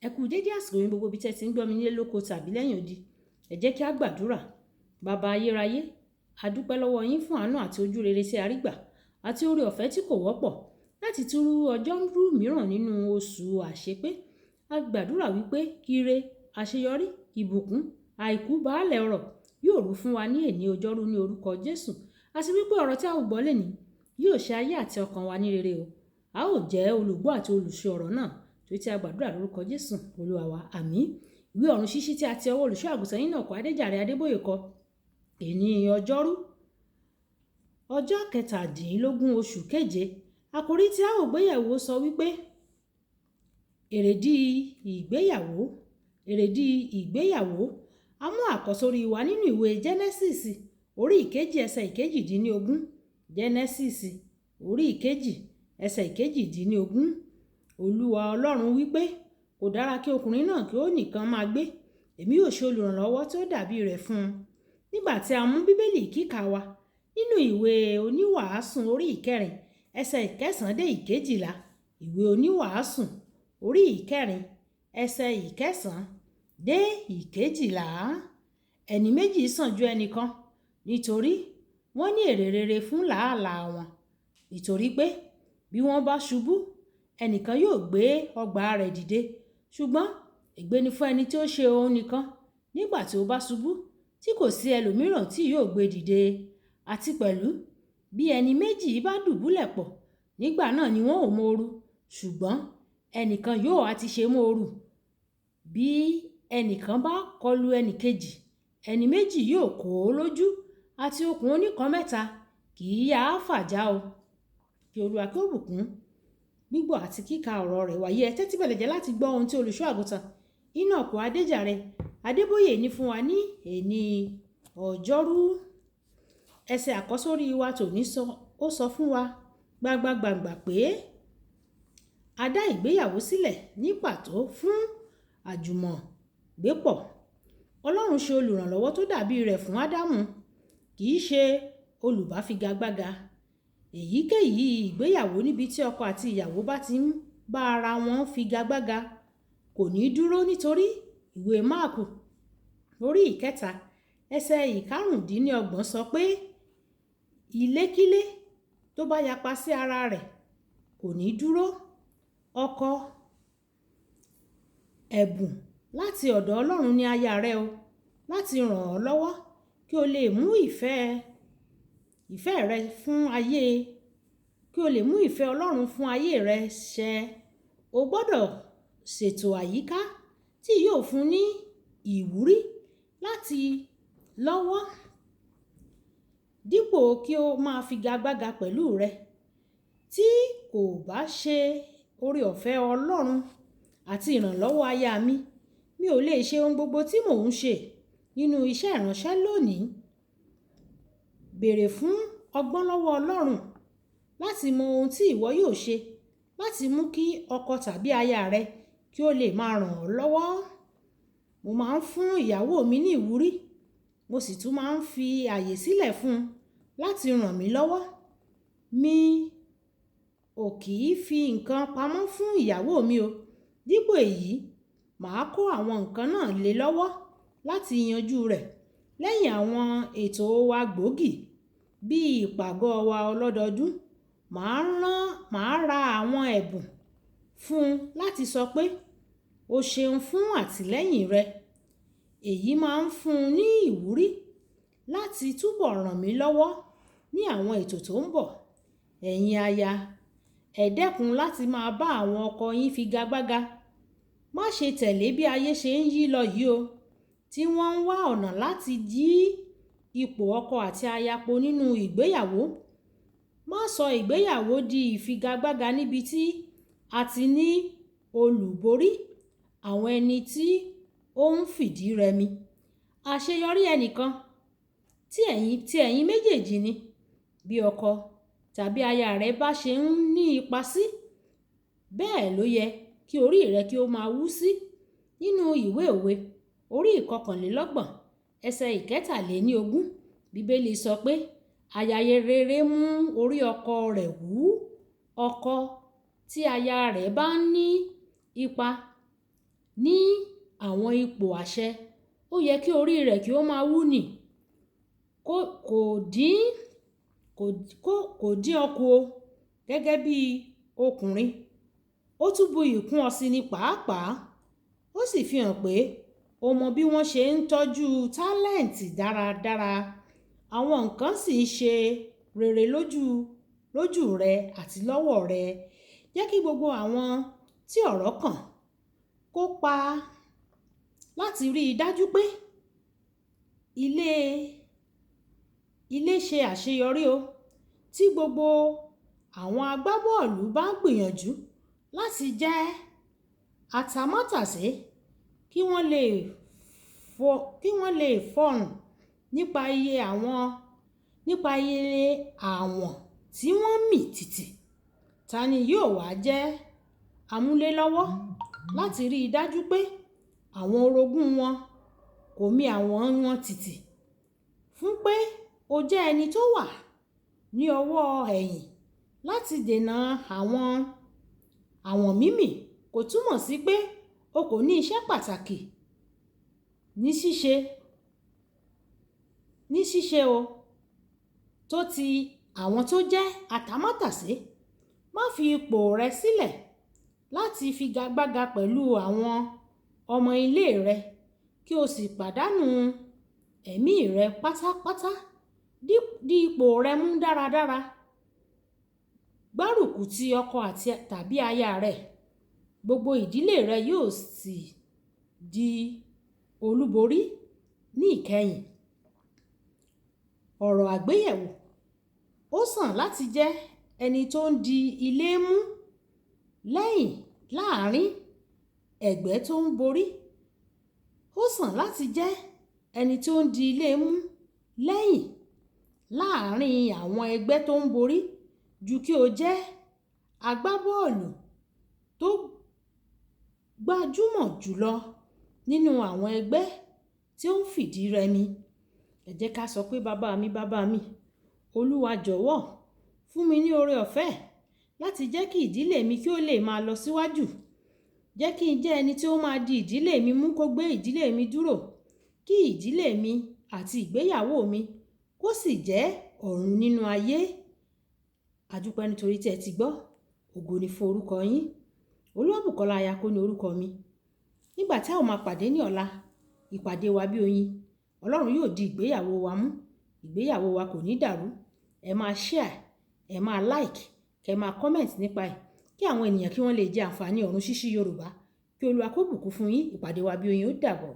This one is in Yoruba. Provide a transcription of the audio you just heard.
Ẹ kú dédé àsìkò yín gbogbo bí tẹ́ ti ń gbọ́ mi nílé lóko tàbí lẹ́yìn odi. Ẹ jẹ́ kí a gbàdúrà. Bàbá ayérayé, a dúpẹ́ lọ́wọ́ yín fún àánú àti ojú rere tí a rí gbà àti oore ọ̀fẹ́ tí kò wọ́pọ̀ láti tún ọjọ́ mìíràn nínú oṣù àṣepé. A gbàdúrà wípé ire, àṣeyọrí, ìbùkún, àìkú baálẹ̀ ọrọ̀ yóò rú fún wa ní èní ọjọ́rú ní orúkọ Jésù. Àti wípé ọ̀rọ̀ tí a ò gbọ́ lẹ́ni yóò ṣe ayé àti ọkàn wa ní rere o. A ó jẹ́ olùgbọ́ àti olùṣe ọ̀rọ̀ náà tí a gbàdúrà lórúkọ Jésù Olúwa wa, àmín. Ìwé ọ̀run ṣíṣí tí a ti ọwọ́ olùṣọ́ àgùntàn yín náà kọ Adéjàre Adébóyè kọ èní ọjọ́rú ọjọ́ 17 oṣù keje. Àkòrí tí a ó gbéyẹ̀wò sọ wípé èrèdí ìgbéyàwó. A mú àkọ́sórí wa nínú ìwé Genesis orí ìkejì ẹsẹ̀ ìkejìdínlógún. Genesis orí ìkejì ẹsẹ̀ ìkejìdínlógún. Olúwa Ọlọ́run wípé kò dára kí ọkùnrin náà kí ó nìkan máa gbé, èmi yóò ṣe olùrànlọ́wọ́ tí ó dàbí rẹ̀ fún un. Nígbà tí a mú bíbélì kíkà wa nínú ìwé oníwàásùn orí ìkẹrin ẹsẹ̀ ìkẹsàn-án dé ìkejìlá. Ìwé oníwàásùn orí ìkẹrin ẹsẹ̀ ìkẹsàn-án dé ìkejìlá. Ẹni méjì sàn ju ẹnìkan nítorí wọ́n ní èrè rere fún làálàá wọn. Nítorí pé bí wọ́n bá ṣubú, ẹnìkan yóò gbé ọgbà rẹ̀ dìde, ṣùgbọ́n ègbé ni fún ẹni tí ó ṣe òun nìkan nígbà tí ó bá ṣubú tí kò sí ẹlòmíràn tí yóò gbé dìde. Àti pẹ̀lú bí ẹni méjì bá dùbúlẹ̀ pọ̀, nígbà náà ni wọ́n ò móoru, ṣùgbọ́n ẹnìkan yóò á ti ṣe móoru. Bí ẹnìkan bá kọlu ẹnìkejì, ẹni méjì yóò kó o lójú, àti okùn oníkan mẹ́ta kì í yà á fàjà o. Kí Olúwa kí ó bùkún gbígbọ́ àti kíka ọ̀rọ̀ rẹ̀. Wàyí ẹ tẹ́tí bẹ̀lẹ̀ jẹ́ láti gbọ́ ohun tí olùṣọ́ àgùntàn Enoch Adéjàre Adébóyè ní fún wa ní èní ọjọ́rú. Ẹsẹ̀ àkọ́sórí wa tòní ó sọ fún wa gbàgbàgbàgbà pé a dá ìgbéyàwó sílẹ̀ ní pàtó fún àjùmọ̀gbépọ̀. Ọlọ́run ṣe olùrànlọ́wọ́ tó dàbí rẹ̀ fún Ádámù, kì í ṣe olùbáfigagbága. Èyíkéyìí ìgbéyàwó níbi tí ọkọ àti ìyàwó bá ti ń bá ara wọn figagbága kò ní dúró, nítorí ìwé Máàkù orí ìkẹta ẹsẹ̀ ìkarùndínlọ́gbọ̀n sọ pé ilékílé tó bá yapa sí ara rẹ̀ kò ní dúró. Ọkọ, ẹ̀bùn láti ọ̀dọ̀ Ọlọ́run ni aya rẹ o, láti ràn ọ́ lọ́wọ́ kí o lè mú ìfẹ́ rẹ fún ayé kí o lè mú ìfẹ́ Ọlọ́run fún ayé rẹ ṣẹ. O gbọ́dọ̀ ṣètò àyíká tí yóò fún ní ìwúrí láti lọ́wọ́ dípò kí o máa figagbága pẹ̀lú rẹ. Tí kò bá ṣe oore ọ̀fẹ́ Ọlọ́run àti ìrànlọ́wọ́ aya mi ò lè ṣe ohun gbogbo tí mò ń ṣe nínú iṣẹ́ ìránṣẹ́ lónìí. Béèrè fún ọgbọ́n lọ́wọ́ Ọlọ́run láti mọ ohun tí ìwọ yóò ṣe láti mú kí ọkọ tàbí aya rẹ kí ó lè máa ràn ọ́ lọ́wọ́. Mo máa ń fún ìyàwó mi ní ìwúrí, mo sì tún máa ń fi àyè sílẹ̀ fún un láti ràn mí lọ́wọ́. Mi ò kì í fi nǹkan pamọ́ fún ìyàwó mi o. Dípò èyí, màá kó àwọn nǹkan náà lé lọ́wọ́ láti yanjú rẹ̀. Lẹ́yìn àwọn ètò wa gbòógì bíi ìpàgọ́ wa ọlọ́dọọdún, màá ra àwọn ẹ̀bùn fún un láti sọ pé o ṣeun fún àtìlẹ́yìn rẹ. Èyí máa ń fún un ní ìwúrí láti túbọ̀ ràn mí lọ́wọ́ ní àwọn ètò tó ń bọ̀. Ẹ̀yin aya, ẹ dẹ́kun láti máa bá àwọn ọkọ yín figagbága. Má ṣe tẹ̀lé bí ayé ṣe ń yí lọ yìí o, tí wọ́n ń wá ọ̀nà láti dí ipò ọkọ àti aya po nínú ìgbéyàwó. Má sọ ìgbéyàwó di ìfigagbága níbi tí a ti ní olùborí àwọn ẹni tí ó ń fìdí rẹmi. Àṣeyọrí ẹnìkan tí ẹ̀yin méjèèjì ni. Bí ọkọ tàbí aya rẹ bá ṣe ń ní ipa sí, bẹ́ẹ̀ ló yẹ kí orí rẹ kí ó máa wú sí. Nínú ìwé Òwe orí ìkọkànlélọ́gbọ̀n ẹsẹ̀ ìkẹtàléníogún, Bíbélì sọ pé aya rere mú orí ọkọ rẹ̀ wú. Ọkọ tí aya rẹ̀ bá ń ní ipa ní àwọn ipò àṣẹ, ó yẹ kí orí rẹ̀ kí ó máa wú ni. Kò dín ọkù o gẹ́gẹ́ bí ọkùnrin. Ó tún buyì kún ọ sí ni pàápàá. Ó sì fi hàn pé o mọ bí wọ́n ṣe ń tọ́jú tálẹ́ǹtì dáradára. Àwọn nǹkan sì ń ṣe rere lójú rẹ àti lọ́wọ́ rẹ. Jẹ́ kí gbogbo àwọn tí ọ̀rọ̀ kàn kópa láti rí i dájú pé ilé ṣe àṣeyọrí o. Tí gbogbo àwọn agbábọ́ọ̀lù bá ń gbìyànjú láti jẹ́ atamátàsé kí wọ́n lè fọhùn nípa iye àwọn tí wọ́n mì tìtì, ta ni yóò wá jẹ́ amúlélọ́wọ́ láti rí i dájú pé àwọn orogún wọn kò mì àwọn wọn tìtì? Fún pé o jẹ́ ẹni tó wà ní ọwọ́ ẹ̀yìn láti dènà àwọn mímì kò túmọ̀ sí pé o kò ní iṣẹ́ pàtàkì ní ṣíṣe o. Tó ti àwọn tó jẹ́ atamátàsé, má fi ipò rẹ sílẹ̀ láti figagbága pẹ̀lú àwọn ọmọ ilé rẹ kí o sì pàdánù ẹ̀mí rẹ pátápátá. Dí ipò rẹ mú dáradára. Gbárùkù ti ọkọ tàbí aya rẹ. Gbogbo ìdílé rẹ yóò sì di olúborí ní ìkẹyìn. Ọ̀rọ̀ àgbéyẹ̀wò: ó sàn láti jẹ́ ẹni tó ń di ilé mú láàárín ẹgbẹ́ tó ń borí. Ó sàn láti jẹ́ ẹni tó ń di ilé mú láàárín àwọn ẹgbẹ́ tó ń borí ju kí o jẹ́ agbábọ́ọ̀lù tó gbajúmọ̀ jùlọ nínú àwọn ẹgbẹ́ tí ó ń fìdí rẹmi. Ẹ jẹ́ ká sọ pé bàbá mi, Olúwa jọ̀wọ́ fún mi ní oore ọ̀fẹ́ láti jẹ́ kí ìdílé mi kí ó lè máa lọ síwájú. Jẹ́ kí n jẹ́ ẹni tí ó máa di ìdílé mi mú, kó gbé ìdílé mi dúró, kí ìdílé mi àti ìgbéyàwó mi kó sì jẹ́ ọ̀run nínú ayé. A dúpẹ́ nítorí tí ẹ ti gbọ́. Ògo ni fún orúkọ yín. Olúwabùkọ́lá Ayako ni orúkọ mi. Nígbà tí a ó máa pàdé ní ọ̀la, ìpàdé wa bí oyin. Ọlọ́run yóò di ìgbéyàwó wa mú. Ìgbéyàwó wa kò ní dàrú. Ẹ máa share, ẹ máa like, kẹ máa comment nípa ẹ̀ kí àwọn ènìyàn kí wọ́n lè jẹ àǹfààní ọ̀run ṣíṣí Yorùbá. Kí Olúwa kó bùkún fún yín. Ìpàdé wa bí oyin ó dàbọ̀.